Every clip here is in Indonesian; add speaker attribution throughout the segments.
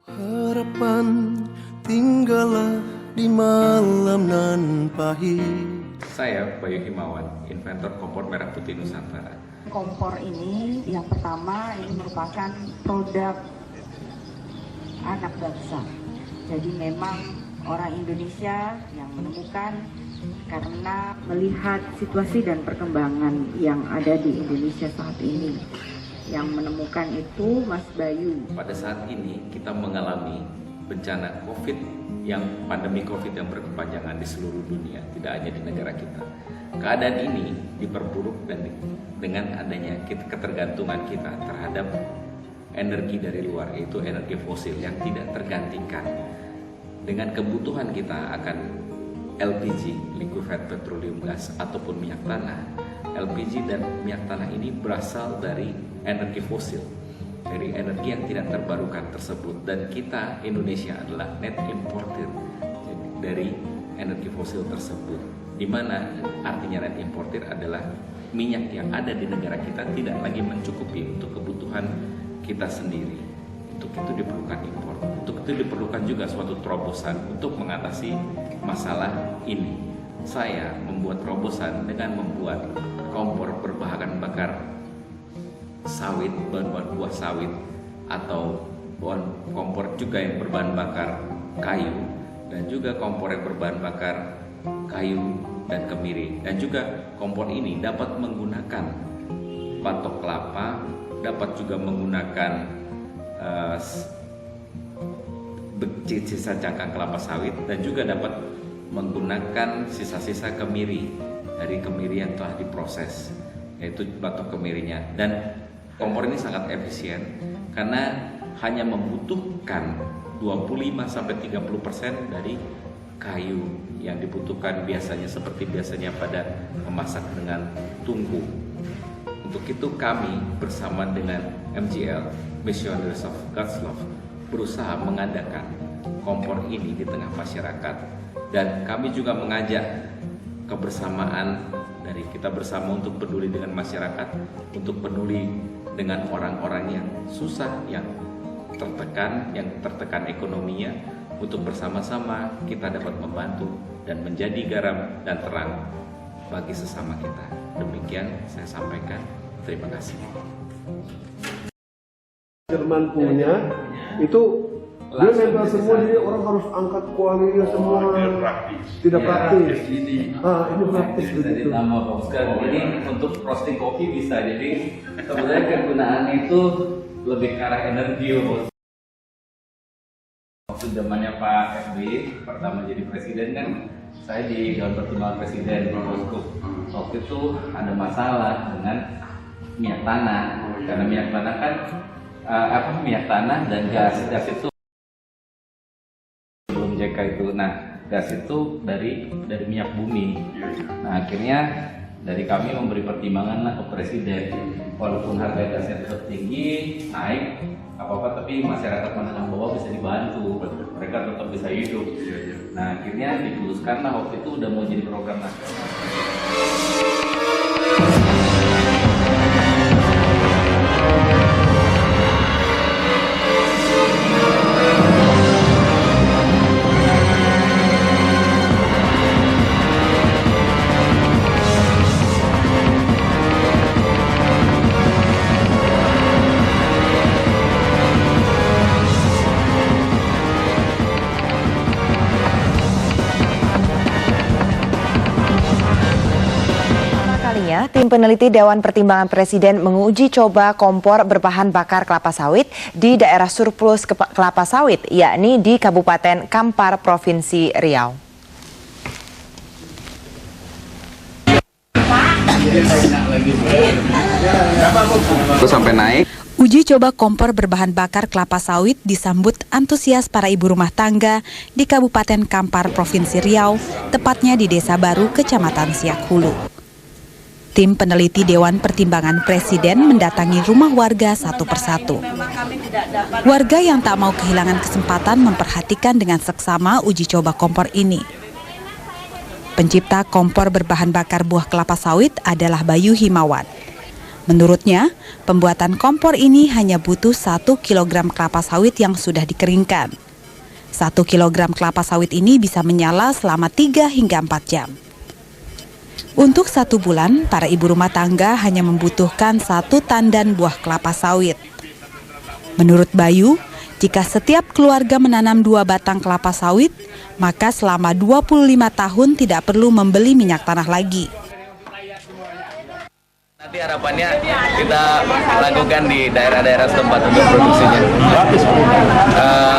Speaker 1: Harapan tinggallah di malam nan pahit.
Speaker 2: Saya Bayu Himawan, inventor kompor merah putih Nusantara.
Speaker 3: Kompor ini yang pertama ini merupakan produk anak bangsa. Jadi memang orang Indonesia yang menemukan karena melihat situasi dan perkembangan yang ada di Indonesia saat ini. Yang menemukan itu Mas Bayu.
Speaker 2: Pada saat ini kita mengalami bencana COVID, pandemi COVID yang berkepanjangan di seluruh dunia, tidak hanya di negara kita. Keadaan ini diperburuk dan dengan adanya ketergantungan kita terhadap energi dari luar, yaitu energi fosil yang tidak tergantikan. Dengan kebutuhan kita akan LPG, liquefied petroleum gas, ataupun minyak tanah. LPG dan minyak tanah ini berasal dari energi fosil, dari energi yang tidak terbarukan tersebut, dan kita Indonesia adalah net importer dari energi fosil tersebut, di mana artinya net importer adalah minyak yang ada di negara kita tidak lagi mencukupi untuk kebutuhan kita sendiri. Untuk itu diperlukan impor. Untuk itu diperlukan juga suatu terobosan untuk mengatasi masalah ini. Saya membuat terobosan dengan membuat kompor berbahan bakar sawit, bahan buah sawit, atau kompor juga yang berbahan bakar kayu, dan juga kompor yang berbahan bakar kayu dan kemiri. Dan juga kompor ini dapat menggunakan batok kelapa, dapat juga menggunakan sisa cangkang kelapa sawit, dan juga dapat menggunakan sisa-sisa kemiri dari kemiri yang telah diproses, yaitu batok kemirinya. Dan kompor ini sangat efisien karena hanya membutuhkan 25-30% dari kayu yang dibutuhkan seperti biasanya pada memasak dengan tungku. Untuk itu kami bersama dengan MGL, Missionaries of God's Love, berusaha mengadakan kompor ini di tengah masyarakat. Dan kami juga mengajak kebersamaan dari kita bersama untuk peduli dengan masyarakat, untuk peduli dengan orang-orang yang susah, yang tertekan ekonominya, untuk bersama-sama kita dapat membantu dan menjadi garam dan terang bagi sesama kita. Demikian saya sampaikan. Terima kasih.
Speaker 4: Jerman punya itu dia nempel semua, jadi orang harus angkat kualinya semua. Tidak praktis.
Speaker 5: Ini
Speaker 4: praktis
Speaker 5: bisa
Speaker 4: begitu.
Speaker 5: ditambah Oscar. Jadi untuk roasting kopi bisa. Jadi sebenarnya kegunaannya itu lebih ke arah energi. Waktu zamannya Pak SBY pertama jadi presiden kan, saya di Dewan Pertimbangan Presiden di Moskow. Waktu itu ada masalah dengan minyak tanah, karena minyak tanah kan minyak tanah dan gas itu belum JK itu. Nah, gas itu dari minyak bumi. Nah, akhirnya dari kami memberi pertimbangan lah ke presiden, walaupun harga gasnya tetap tinggi, naik apa-apa, tapi masyarakat menengah bawah bisa dibantu, mereka tetap bisa hidup. Nah, akhirnya diputuskan lah waktu itu udah mau jadi program nasional.
Speaker 6: Tim peneliti Dewan Pertimbangan Presiden menguji coba kompor berbahan bakar kelapa sawit di daerah surplus kelapa sawit, yakni di Kabupaten Kampar, Provinsi Riau.
Speaker 2: Terus sampai naik.
Speaker 7: Uji coba kompor berbahan bakar kelapa sawit disambut antusias para ibu rumah tangga di Kabupaten Kampar, Provinsi Riau, tepatnya di Desa Baru, Kecamatan Siak Hulu. Tim peneliti Dewan Pertimbangan Presiden mendatangi rumah warga satu persatu. Warga yang tak mau kehilangan kesempatan memperhatikan dengan seksama uji coba kompor ini. Pencipta kompor berbahan bakar buah kelapa sawit adalah Bayu Himawan. Menurutnya, pembuatan kompor ini hanya butuh 1 kg kelapa sawit yang sudah dikeringkan. 1 kg kelapa sawit ini bisa menyala selama 3 hingga 4 jam. Untuk 1 bulan, para ibu rumah tangga hanya membutuhkan 1 tandan buah kelapa sawit. Menurut Bayu, jika setiap keluarga menanam 2 batang kelapa sawit, maka selama 25 tahun tidak perlu membeli minyak tanah lagi.
Speaker 2: Nanti harapannya kita lakukan di daerah-daerah setempat untuk produksinya.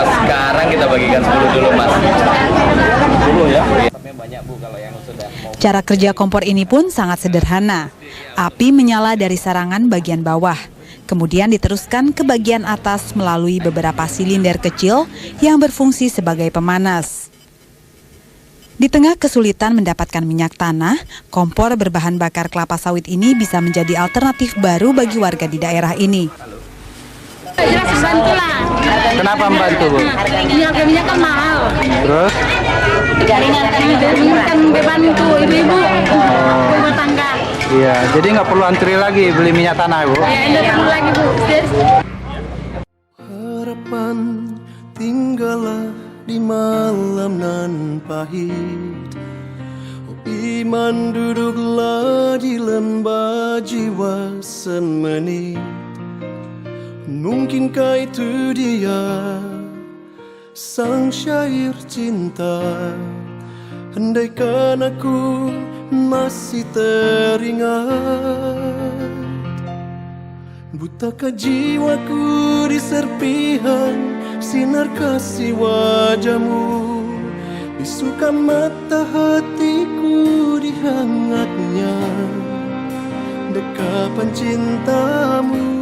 Speaker 2: Sekarang kita bagikan 10 dulu, Mas. 10 ya? Banyak, Bu, kalau yang sudah mau.
Speaker 7: Cara kerja kompor ini pun sangat sederhana. Api menyala dari sarangan bagian bawah, kemudian diteruskan ke bagian atas melalui beberapa silinder kecil yang berfungsi sebagai pemanas. Di tengah kesulitan mendapatkan minyak tanah, kompor berbahan bakar kelapa sawit ini bisa menjadi alternatif baru bagi warga di daerah ini.
Speaker 8: Jelas membantu lah.
Speaker 9: Kenapa membantu, Bu?
Speaker 8: Minyak kan mahal.
Speaker 9: Terus?
Speaker 8: Meringankan beban untuk ibu-ibu rumah tangga.
Speaker 9: Iya, jadi nggak perlu antri lagi beli minyak tanah, Bu?
Speaker 8: Ya, nggak perlu lagi, Bu.
Speaker 1: Harapan tinggallah di malam nan pahit. Iman duduklah di lembah jiwa semenit. Mungkinkah itu dia sang syair cinta? Andaikan aku masih teringat. Butakah jiwaku di serpihan sinar kasih wajahmu, bisukan mata hatiku di hangatnya dekapan cintamu.